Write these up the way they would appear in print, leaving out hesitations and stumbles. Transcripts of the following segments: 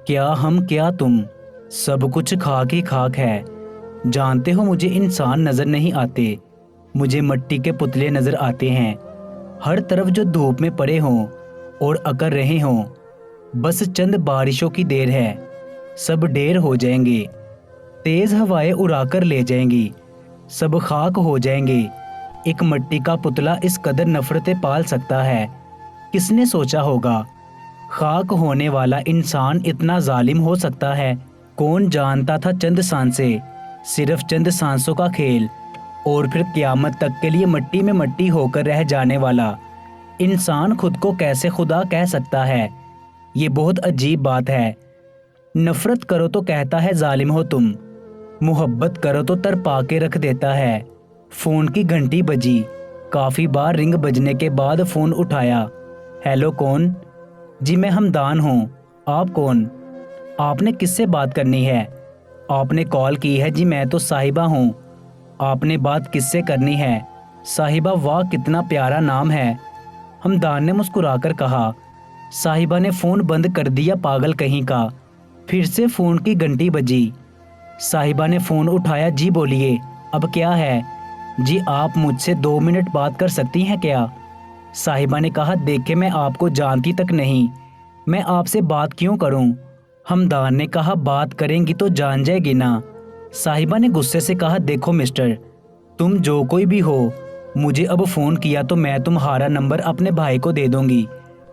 کیا ہم کیا تم، سب کچھ خاک ہی خاک ہے۔ جانتے ہو مجھے انسان نظر نہیں آتے، مجھے مٹی کے پتلے نظر آتے ہیں، ہر طرف جو دھوپ میں پڑے ہوں اور اکر رہے ہوں۔ بس چند بارشوں کی دیر ہے، سب ڈھیر ہو جائیں گے، تیز ہوائیں اڑا کر لے جائیں گی، سب خاک ہو جائیں گے۔ ایک مٹی کا پتلا اس قدر نفرتیں پال سکتا ہے، کس نے سوچا ہوگا؟ خاک ہونے والا انسان اتنا ظالم ہو سکتا ہے؟ کون جانتا تھا چند سانسیں، صرف چند سانسوں کا کھیل، اور پھر قیامت تک کے لیے مٹی میں مٹی ہو کر رہ جانے والا انسان خود کو کیسے خدا کہہ سکتا ہے؟ یہ بہت عجیب بات ہے۔ نفرت کرو تو کہتا ہے ظالم ہو تم، محبت کرو تو تڑپا کے رکھ دیتا ہے۔ فون کی گھنٹی بجی، کافی بار رنگ بجنے کے بعد فون اٹھایا۔ ہیلو، کون؟ جی میں ہمدان ہوں۔ آپ کون؟ آپ نے کس سے بات کرنی ہے؟ آپ نے کال کی ہے جی، میں تو صاحبہ ہوں۔ آپ نے بات کس سے کرنی ہے؟ صاحبہ، واہ کتنا پیارا نام ہے، ہمدان نے مسکرا کر کہا۔ صاحبہ نے فون بند کر دیا، پاگل کہیں کا۔ پھر سے فون کی گھنٹی بجی۔ صاحبہ نے فون اٹھایا۔ جی بولیے، اب کیا ہے؟ جی آپ مجھ سے 2 منٹ بات کر سکتی ہیں کیا؟ صاحبہ نے کہا، دیکھیں میں آپ کو جانتی تک نہیں، میں آپ سے بات کیوں کروں؟ ہمدان نے کہا، بات کریں گی تو جان جائے گی نا۔ صاحبہ نے غصے سے کہا، دیکھو مسٹر، تم جو کوئی بھی ہو، مجھے اب فون کیا تو میں تمہارا نمبر اپنے بھائی کو دے دوں گی۔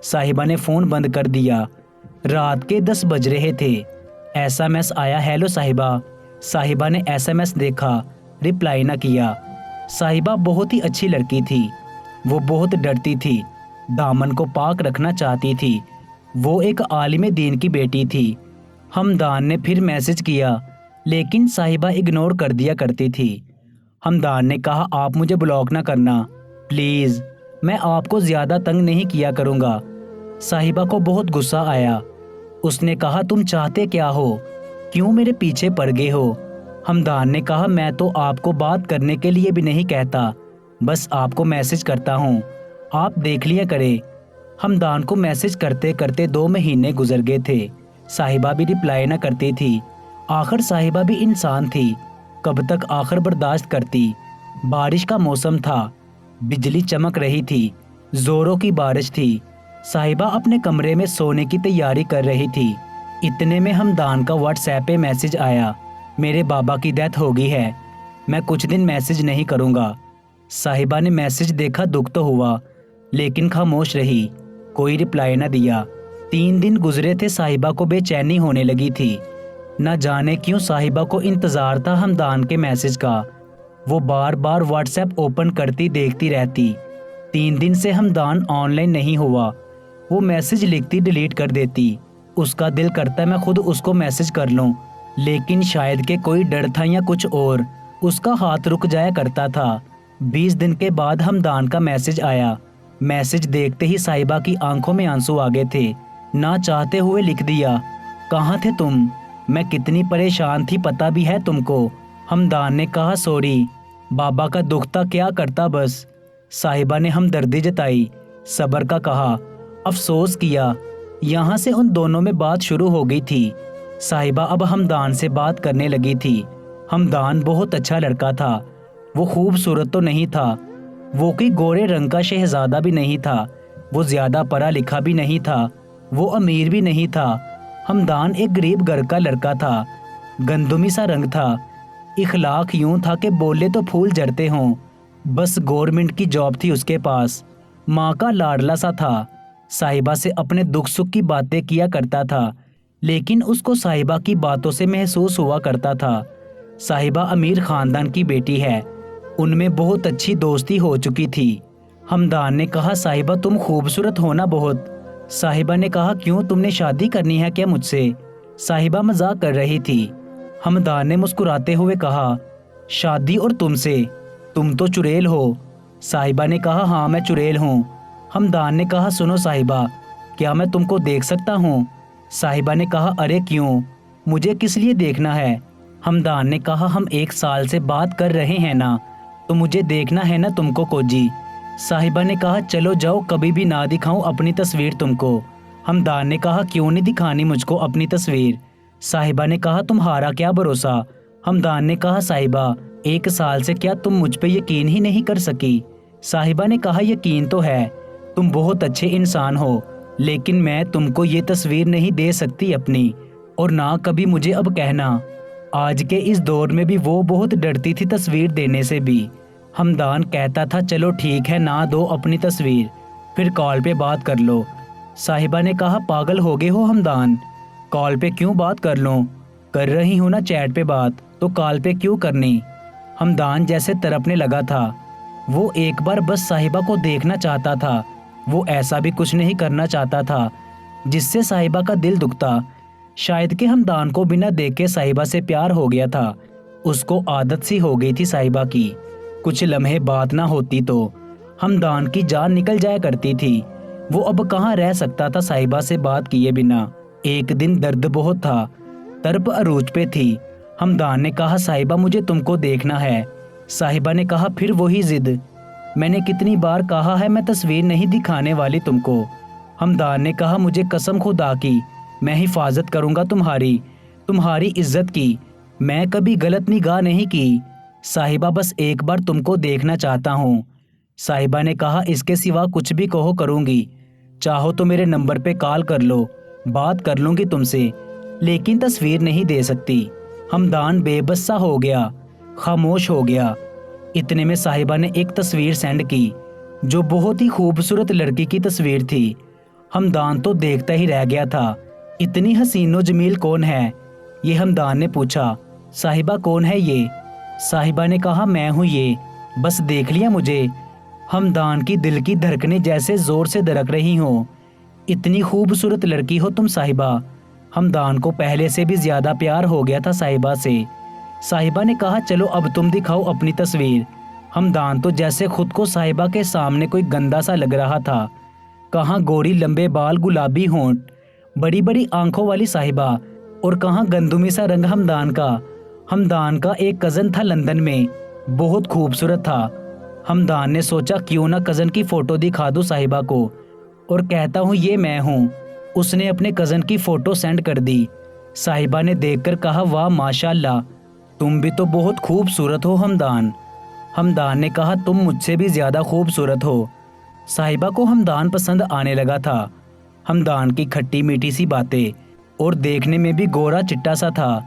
صاحبہ نے فون بند کر دیا۔ رات کے 10 بج رہے تھے۔ ایس ایم ایس آیا۔ ہیلو صاحبہ۔ صاحبہ نے ایس ایم ایس دیکھا، رپلائی نہ کیا۔ صاحبہ بہت ہی اچھی لڑکی تھی، وہ بہت ڈرتی تھی، دامن کو پاک رکھنا چاہتی تھی، وہ ایک عالم دین کی بیٹی تھی۔ ہمدان نے پھر میسج کیا، لیکن صاحبہ اگنور کر دیا کرتی تھی۔ ہمدان نے کہا، آپ مجھے بلاک نہ کرنا پلیز، میں آپ کو زیادہ تنگ نہیں کیا کروں گا۔ صاحبہ کو بہت غصہ آیا۔ اس نے کہا، تم چاہتے کیا ہو؟ کیوں میرے پیچھے پڑ گئے ہو؟ ہمدان نے کہا، میں تو آپ کو بات کرنے کے لیے بھی نہیں کہتا، بس آپ کو میسج کرتا ہوں، آپ دیکھ لیا کرے۔ ہمدان کو میسج کرتے کرتے 2 مہینے گزر گئے تھے۔ صاحبہ بھی رپلائی نہ کرتی تھی۔ آخر صاحبہ بھی انسان تھی، کب تک آخر برداشت کرتی؟ بارش کا موسم تھا، بجلی چمک رہی تھی، زوروں کی بارش تھی۔ صاحبہ اپنے کمرے میں سونے کی تیاری کر رہی تھی، اتنے میں ہمدان کا واٹس ایپ پہ میسج آیا، میرے بابا کی ڈیتھ ہو گئی ہے، میں کچھ دن میسج نہیں کروں گا۔ صاحبہ نے میسج دیکھا، دکھ تو ہوا، لیکن خاموش رہی، کوئی رپلائی نہ دیا۔ 3 دن گزرے تھے، صاحبہ کو بے چینی ہونے لگی تھی۔ نہ جانے کیوں صاحبہ کو انتظار تھا ہمدان کے میسج کا، وہ بار بار واٹس ایپ اوپن کرتی دیکھتی رہتی۔ 3 دن سے ہمدان آن لائن نہیں ہوا، وہ میسج لکھتی ڈیلیٹ کر دیتی۔ اس کا دل کرتا میں خود اس کو میسج کر لوں، لیکن شاید کہ کوئی ڈر تھا یا کچھ اور، اس کا ہاتھ رک جایا کرتا تھا۔ 20 دن کے بعد ہمدان کا میسج آیا۔ میسج دیکھتے ہی صاحبہ کی آنکھوں میں آنسو آ گئے تھے، نہ چاہتے ہوئے لکھ دیا، کہاں تھے تم؟ میں کتنی پریشان تھی پتہ بھی ہے تم کو؟ ہمدان نے کہا، سوری، بابا کا دکھ تھا کیا کرتا بس۔ صاحبہ نے ہمدردی جتائی، صبر کا کہا، افسوس کیا۔ یہاں سے ان دونوں میں بات شروع ہو گئی تھی۔ صاحبہ اب ہمدان سے بات کرنے لگی تھی۔ ہمدان بہت اچھا لڑکا تھا، وہ خوبصورت تو نہیں تھا، وہ کوئی گورے رنگ کا شہزادہ بھی نہیں تھا، وہ زیادہ پڑھا لکھا بھی نہیں تھا، وہ امیر بھی نہیں تھا۔ ہمدان ایک غریب گھر کا لڑکا تھا، گندمی سا رنگ تھا، اخلاق یوں تھا کہ بولے تو پھول جھڑتے ہوں، بس گورنمنٹ کی جاب تھی اس کے پاس، ماں کا لاڈلا سا تھا، صاحبہ سے اپنے دکھ سکھ کی باتیں کیا کرتا تھا، لیکن اس کو صاحبہ کی باتوں سے محسوس ہوا کرتا تھا۔ صاحبہ امیر خاندان کی بیٹی ہے، ان میں بہت اچھی دوستی ہو چکی تھی۔ ہمدان نے کہا، صاحبہ تم خوبصورت ہونا بہت۔ صاحبہ نے کہا، کیوں تم نے شادی کرنی ہے کیا مجھ سے؟ صاحبہ مذاق کر رہی تھی۔ ہمدان نے مسکراتے ہوئے کہا، شادی اور تم سے؟ تم تو چڑیل ہو۔ صاحبہ نے کہا، ہاں میں چڑیل ہوں۔ ہمدان نے کہا، سنو صاحبہ، کیا میں تم کو دیکھ سکتا ہوں؟ صاحبہ نے کہا، ارے کیوں، مجھے کس لیے دیکھنا ہے؟ ہمدان نے کہا، ہم 1 سال سے بات کر رہے ہیں نا، تو مجھے دیکھنا ہے نا تم کو کوجی۔ صاحبہ نے کہا، چلو جاؤ، کبھی بھی نہ دکھاؤں اپنی تصویر تم کو۔ ہمدان نے کہا کیوں نہیں دکھانی مجھ کو اپنی تصویر؟ صاحبہ نے کہا تمہارا کیا بھروسہ؟ ہمدان نے کہا صاحبہ 1 سال سے کیا تم مجھ پہ یقین ہی نہیں کر سکی؟ صاحبہ نے کہا یقین تو ہے، تم بہت اچھے انسان ہو، لیکن میں تم کو یہ تصویر نہیں دے سکتی اپنی، اور نہ کبھی مجھے اب کہنا۔ آج کے اس دور میں بھی وہ بہت ڈرتی تھی تصویر دینے سے بھی۔ ہمدان کہتا تھا چلو ٹھیک ہے نہ دو اپنی تصویر، پھر کال پہ بات کر لو۔ صاحبہ نے کہا پاگل ہو گئے ہو ہمدان، کال پہ کیوں بات کر لوں؟ کر رہی ہوں نا چیٹ پہ بات، تو کال پہ کیوں کرنی؟ ہمدان جیسے تڑپنے لگا تھا۔ وہ ایک بار بس صاحبہ کو دیکھنا چاہتا تھا، وہ ایسا بھی کچھ نہیں کرنا چاہتا تھا جس سے صاحبہ کا دل دکھتا۔ شاید کہ ہمدان کو بنا دیکھے صاحبہ سے پیار ہو گیا تھا، اس کو عادت سی ہو گئی تھی صاحبہ کی۔ کچھ لمحے بات نہ ہوتی تو ہمدان کی جان نکل جایا کرتی تھی۔ وہ اب کہاں رہ سکتا تھا صاحبہ سے بات کیے بنا۔ ایک دن درد بہت تھا، طرب عروج پہ تھی۔ ہمدان نے کہا صاحبہ مجھے تم کو دیکھنا ہے۔ صاحبہ نے کہا پھر وہی ضد، میں نے کتنی بار کہا ہے میں تصویر نہیں دکھانے والی تم کو۔ ہمدان نے کہا مجھے قسم خدا کی میں حفاظت کروں گا تمہاری عزت کی، میں کبھی غلط نگاہ نہیں کی۔ صاحبہ بس ایک بار تم کو دیکھنا چاہتا ہوں۔ صاحبہ نے کہا اس کے سوا کچھ بھی کہو کروں گی، چاہو تو میرے نمبر پہ کال کر لو، بات کر لوں گی تم سے، لیکن تصویر نہیں دے سکتی۔ ہمدان بے بس سا ہو گیا، خاموش ہو گیا۔ اتنے میں صاحبہ نے ایک تصویر سینڈ کی جو بہت ہی خوبصورت لڑکی کی تصویر تھی۔ ہمدان تو دیکھتا ہی رہ گیا تھا۔ اتنی حسین و جمیل کون ہے یہ؟ ہمدان نے پوچھا۔ صاحبہ کون ہے یہ؟ صاحبہ نے کہا میں ہوں یہ، بس دیکھ لیا مجھے؟ ہمدان کی دل کی دھڑکنیں جیسے زور سے دھڑک رہی ہوں۔ اتنی خوبصورت لڑکی ہو تم صاحبہ؟ ہمدان کو پہلے سے بھی زیادہ پیار ہو گیا تھا صاحبہ سے۔ صاحبہ نے کہا چلو اب تم دکھاؤ اپنی تصویر۔ ہمدان تو جیسے خود کو صاحبہ کے سامنے کوئی گندا سا لگ رہا تھا۔ کہاں گوری لمبے بال، گلابی ہونٹ، بڑی بڑی آنکھوں والی صاحبہ، اور کہاں گندمی سا رنگ ہمدان کا۔ ہمدان کا ایک کزن تھا لندن میں، بہت خوبصورت تھا۔ ہمدان نے سوچا کیوں نہ کزن کی فوٹو دکھا دوں صاحبہ کو اور کہتا ہوں یہ میں ہوں۔ اس نے اپنے کزن کی فوٹو سینڈ کر دی۔ صاحبہ نے دیکھ کر کہا واہ ماشاءاللہ، تم بھی تو بہت خوبصورت ہو ہمدان۔ ہمدان نے کہا تم مجھ سے بھی زیادہ خوبصورت ہو۔ صاحبہ کو ہمدان پسند آنے لگا تھا۔ ہمدان کی کھٹی میٹھی سی باتیں، اور دیکھنے میں بھی گورا چٹا سا تھا۔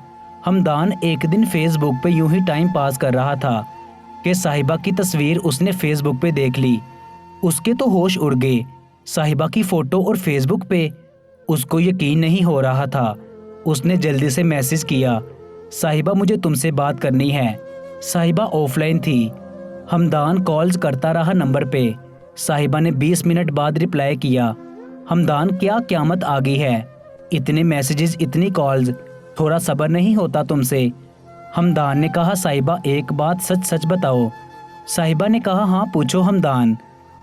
ہمدان ایک دن فیس بک پہ یوں ہی ٹائم پاس کر رہا تھا کہ صاحبہ کی تصویر اس نے فیس بک پہ دیکھ لی۔ اس کے تو ہوش اڑ گئے، صاحبہ کی فوٹو اور فیس بک پہ؟ اس کو یقین نہیں ہو رہا تھا۔ اس نے جلدی سے میسج کیا صاحبہ مجھے تم سے بات کرنی ہے۔ صاحبہ آف لائن تھی۔ ہمدان کالز کرتا رہا نمبر پہ۔ صاحبہ نے 20 منٹ بعد رپلائی کیا، ہمدان کیا قیامت آ گئی ہے، اتنے میسیجز اتنی کالز، تھوڑا صبر نہیں ہوتا تم سے؟ ہمدان نے کہا صاحبہ ایک بات سچ سچ بتاؤ۔ صاحبہ نے کہا ہاں پوچھو ہمدان۔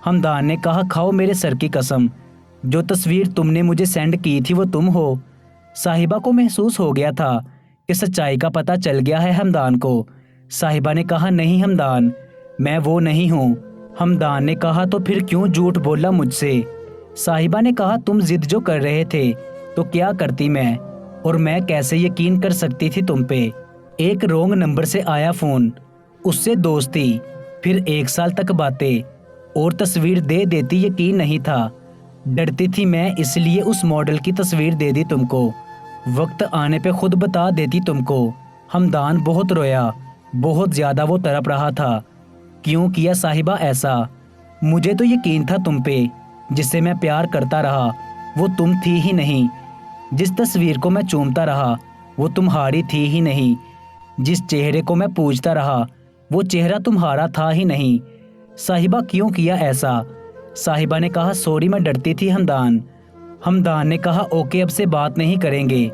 ہمدان نے کہا کھاؤ میرے سر کی قسم، جو تصویر تم نے مجھے سینڈ کی تھی وہ تم ہو؟ صاحبہ کو محسوس ہو گیا تھا کہ سچائی کا پتہ چل گیا ہے ہمدان کو۔ صاحبہ نے کہا نہیں ہمدان، میں وہ نہیں ہوں۔ ہمدان نے کہا تو پھر کیوں جھوٹ بولا مجھ سے؟ صاحبہ نے کہا تم ضد جو کر رہے تھے تو کیا کرتی میں، اور میں کیسے یقین کر سکتی تھی تم پہ؟ ایک رونگ نمبر سے آیا فون، اس سے دوستی، پھر 1 سال تک باتیں، اور تصویر دے دیتی یقین نہیں تھا۔ ڈرتی تھی میں اس لیے اس ماڈل کی تصویر دے دی تم کو، وقت آنے پہ خود بتا دیتی تم کو۔ ہمدان بہت رویا، بہت زیادہ وہ تڑپ رہا تھا۔ کیوں کیا صاحبہ ایسا؟ مجھے تو یقین تھا تم پہ، جس سے میں پیار کرتا رہا وہ تم تھی ہی نہیں۔ جس تصویر کو میں چومتا رہا وہ تمہاری تھی ہی نہیں۔ جس چہرے کو میں پوجتا رہا وہ چہرہ تمہارا تھا ہی نہیں۔ صاحبہ کیوں کیا ایسا؟ صاحبہ نے کہا سوری میں ڈرتی تھی ہمدان۔ ہمدان نے کہا اوکے اب سے بات نہیں کریں گے۔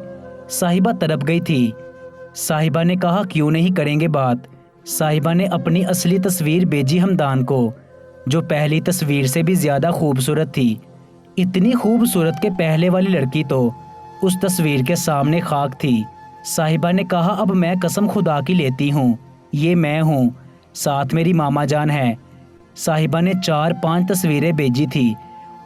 صاحبہ تڑپ گئی تھی۔ صاحبہ نے کہا کیوں نہیں کریں گے بات؟ صاحبہ نے اپنی اصلی تصویر بھیجی ہمدان کو، جو پہلی تصویر سے بھی زیادہ خوبصورت تھی۔ اتنی خوبصورت کہ پہلے والی لڑکی تو اس تصویر کے سامنے خاک تھی۔ صاحبہ نے کہا اب میں قسم خدا کی لیتی ہوں یہ میں ہوں، ساتھ میری ماما جان ہے۔ صاحبہ نے 4-5 تصویریں بھیجی تھی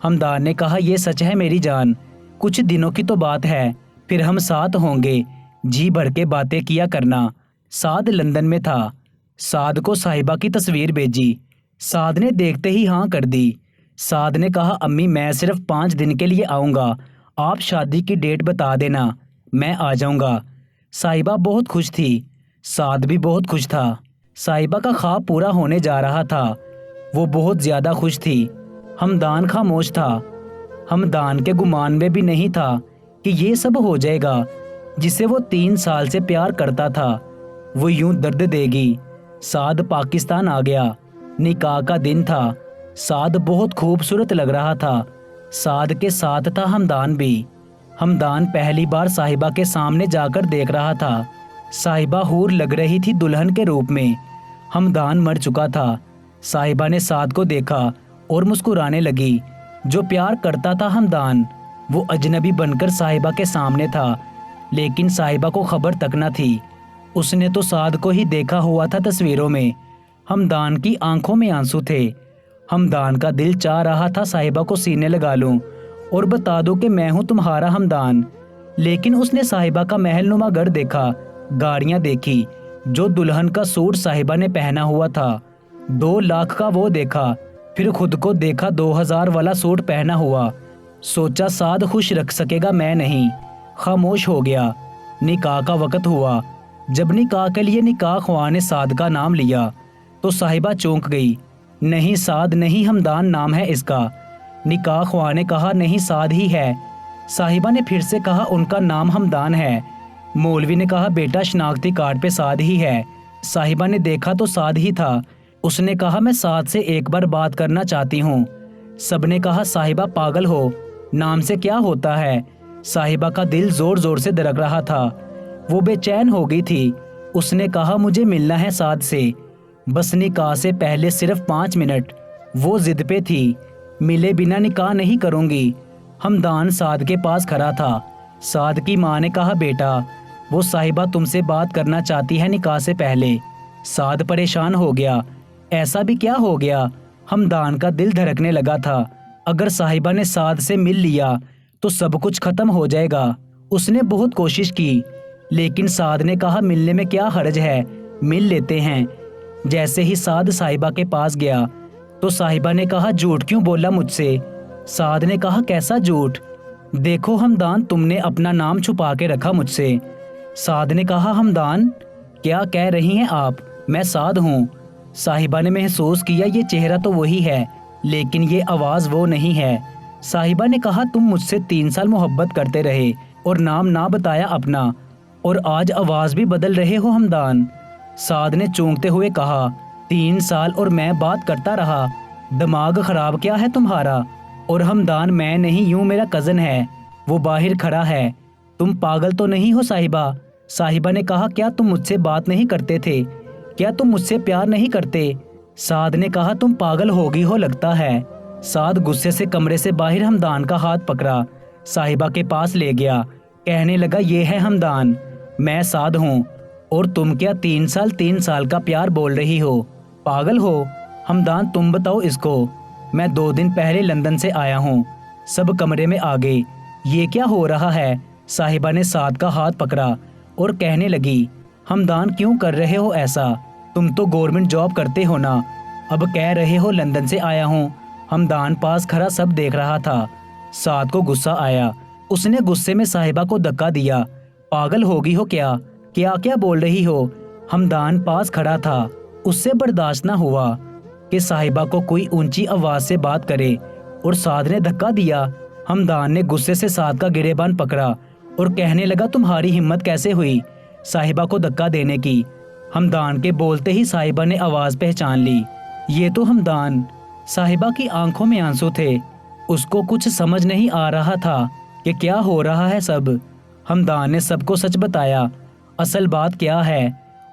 ہمدان نے کہا یہ سچ ہے میری جان، کچھ دنوں کی تو بات ہے، پھر ہم ساتھ ہوں گے، جی بھر کے باتیں کیا کرنا۔ سعد لندن میں تھا۔ سعد کو صاحبہ کی تصویر بھیجی۔ سعد نے دیکھتے ہی ہاں کر دی۔ سعد نے کہا امی میں صرف 5 دن کے لیے آؤں گا، آپ شادی کی ڈیٹ بتا دینا، میں آ جاؤں گا۔ صاحبہ بہت خوش تھی، سعد بھی بہت خوش تھا۔ صاحبہ کا خواب پورا ہونے جا رہا تھا، وہ بہت زیادہ خوش تھی۔ ہمدان خاموش تھا۔ ہمدان کے گمان میں بھی نہیں تھا کہ یہ سب ہو جائے گا، جسے وہ 3 سال سے پیار کرتا تھا وہ یوں درد دے گی۔ سعد پاکستان آ گیا، نکاح کا دن تھا۔ سعد بہت خوبصورت لگ رہا تھا، سعد کے ساتھ تھا ہمدان بھی۔ ہمدان پہلی بار صاحبہ کے سامنے جا کر دیکھ رہا تھا۔ صاحبہ حور لگ رہی تھی دلہن کے روپ میں، ہمدان مر چکا تھا۔ صاحبہ نے سعد کو دیکھا اور مسکرانے لگی۔ جو پیار کرتا تھا ہمدان، وہ اجنبی بن کر صاحبہ کے سامنے تھا، لیکن صاحبہ کو خبر تک نہ تھی۔ اس نے تو سعد کو ہی دیکھا ہوا تھا تصویروں میں۔ ہمدان کی آنکھوں میں آنسو تھے۔ ہمدان کا دل چاہ رہا تھا صاحبہ کو سینے لگا لوں اور بتا دوں کہ میں ہوں تمہارا ہمدان، لیکن اس نے صاحبہ کا محل نما گھر دیکھا، گاڑیاں دیکھی، جو دلہن کا سوٹ صاحبہ نے پہنا ہوا تھا 2 لاکھ کا وہ دیکھا، پھر خود کو دیکھا 2000 والا سوٹ پہنا ہوا۔ سوچا سعد خوش رکھ سکے گا، میں نہیں۔ خاموش ہو گیا۔ نکاح کا وقت ہوا۔ جب نکاح کے لیے نکاح خواہ نے سعد کا نام لیا تو صاحبہ چونک گئی۔ نہیں سعد نہیں، ہمدان نام ہے اس کا۔ نکاح خواہ نے کہا نہیں سعد ہی ہے۔ صاحبہ نے پھر سے کہا ان کا نام ہمدان ہے۔ مولوی نے کہا بیٹا شناختی کارڈ پہ سعد ہی ہے۔ صاحبہ نے دیکھا تو سعد ہی تھا۔ اس نے کہا میں سعد سے ایک بار بات کرنا چاہتی ہوں۔ سب نے کہا صاحبہ پاگل ہو، نام سے کیا ہوتا ہے۔ صاحبہ کا دل زور زور سے دھڑک رہا تھا، وہ بے چین ہو گئی تھی۔ اس نے کہا مجھے ملنا ہے سعد سے، بس نکاح سے پہلے صرف 5 منٹ۔ وہ ضد پہ تھی، ملے بنا نکاح نہیں کروں گی۔ ہمدان سعد کے پاس کھڑا تھا۔ سعد کی ماں نے کہا بیٹا وہ صاحبہ تم سے بات کرنا چاہتی ہے نکاح سے پہلے۔ سعد پریشان ہو گیا، ایسا بھی کیا ہو گیا؟ ہمدان کا دل دھڑکنے لگا تھا، اگر صاحبہ نے سعد سے مل لیا تو سب کچھ ختم ہو جائے گا۔ اس نے بہت کوشش کی، لیکن سعد نے کہا ملنے میں کیا حرج ہے، مل لیتے ہیں۔ جیسے ہی سعد صاحبہ کے پاس گیا تو صاحبہ نے کہا جھوٹ کیوں بولا مجھ سے؟ سعد نے کہا کیسا جھوٹ؟ دیکھو ہمدان تم نے اپنا نام چھپا کے رکھا مجھ سے۔ سعد نے کہا ہمدان کیا کہہ رہی ہیں آپ؟ میں سعد ہوں۔ صاحبہ نے محسوس کیا یہ چہرہ تو وہی ہے، لیکن یہ آواز وہ نہیں ہے۔ صاحبہ نے کہا تم مجھ سے 3 سال محبت کرتے رہے اور نام نہ بتایا اپنا، اور آج آواز بھی بدل رہے ہو ہمدان۔ سعد نے چونکتے ہوئے کہا 3 سال اور میں بات کرتا رہا، دماغ خراب کیا ہے تمہارا؟ اور ہمدان میں نہیں، یوں میرا کزن ہے، وہ باہر کھڑا ہے، تم پاگل تو نہیں ہو صاحبہ؟ صاحبہ نے کہا کیا تم مجھ سے بات نہیں کرتے تھے؟ کیا تم مجھ سے پیار نہیں کرتے؟ سعد نے کہا تم پاگل ہوگی ہو لگتا ہے۔ سعد غصے سے کمرے سے باہر ہمدان کا ہاتھ پکڑا، صاحبہ کے پاس لے گیا، کہنے لگا یہ ہے ہمدان، میں سعد ہوں، اور تم کیا 3 سال کا پیار بول رہی ہو؟ پاگل ہو؟ ہمدان تم بتاؤ اس کو، میں 2 دن پہلے لندن سے آیا ہوں۔ سب کمرے میں آ گئے، یہ کیا ہو رہا ہے؟ صاحبہ نے سعد کا ہاتھ پکڑا اور کہنے لگی ہمدان کیوں کر رہے ہو ایسا؟ تم تو گورنمنٹ جاب کرتے ہو نا، اب کہہ رہے ہو لندن سے آیا ہوں۔ ہمدان پاس کھڑا سب دیکھ رہا تھا۔ سعد کو غصہ آیا، اس نے غصے میں صاحبہ کو دھکا دیا، پاگل ہوگی ہو کیا؟ کیا کیا بول رہی ہو؟ ہمدان پاس کھڑا تھا، اس سے برداشت نہ ہوا کہ صاحبہ کو کوئی اونچی آواز سے بات کرے، اور سعد نے دھکا دیا۔ ہمدان نے غصے سے سعد کا گریبان پکڑا اور کہنے لگا تمہاری ہمت کیسے ہوئی صاحبہ کو دھکا دینے کی؟ ہمدان کے بولتے ہی صاحبہ نے آواز پہچان لی، یہ تو ہمدان۔ صاحبہ کی آنکھوں میں آنسو تھے، اس کو کچھ سمجھ نہیں آ رہا تھا کہ کیا ہو رہا ہے سب۔ ہمدان نے سب کو سچ بتایا، اصل بات کیا ہے،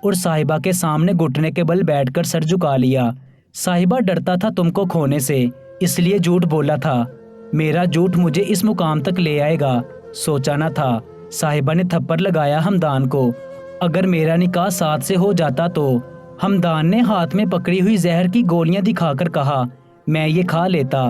اور صاحبہ کے سامنے گھٹنے کے بل بیٹھ کر سر جھکا لیا۔ صاحبہ ڈرتا تھا تم کو کھونے سے، اس لیے جھوٹ بولا تھا، میرا جھوٹ مجھے اس مقام تک لے آئے گا، سوچا نہ تھا۔ صاحبہ نے تھپڑ لگایا ہمدان کو، اگر میرا نکاح سعد سے ہو جاتا تو؟ ہمدان نے ہاتھ میں پکڑی ہوئی زہر کی گولیاں دکھا کر کہا میں یہ کھا لیتا،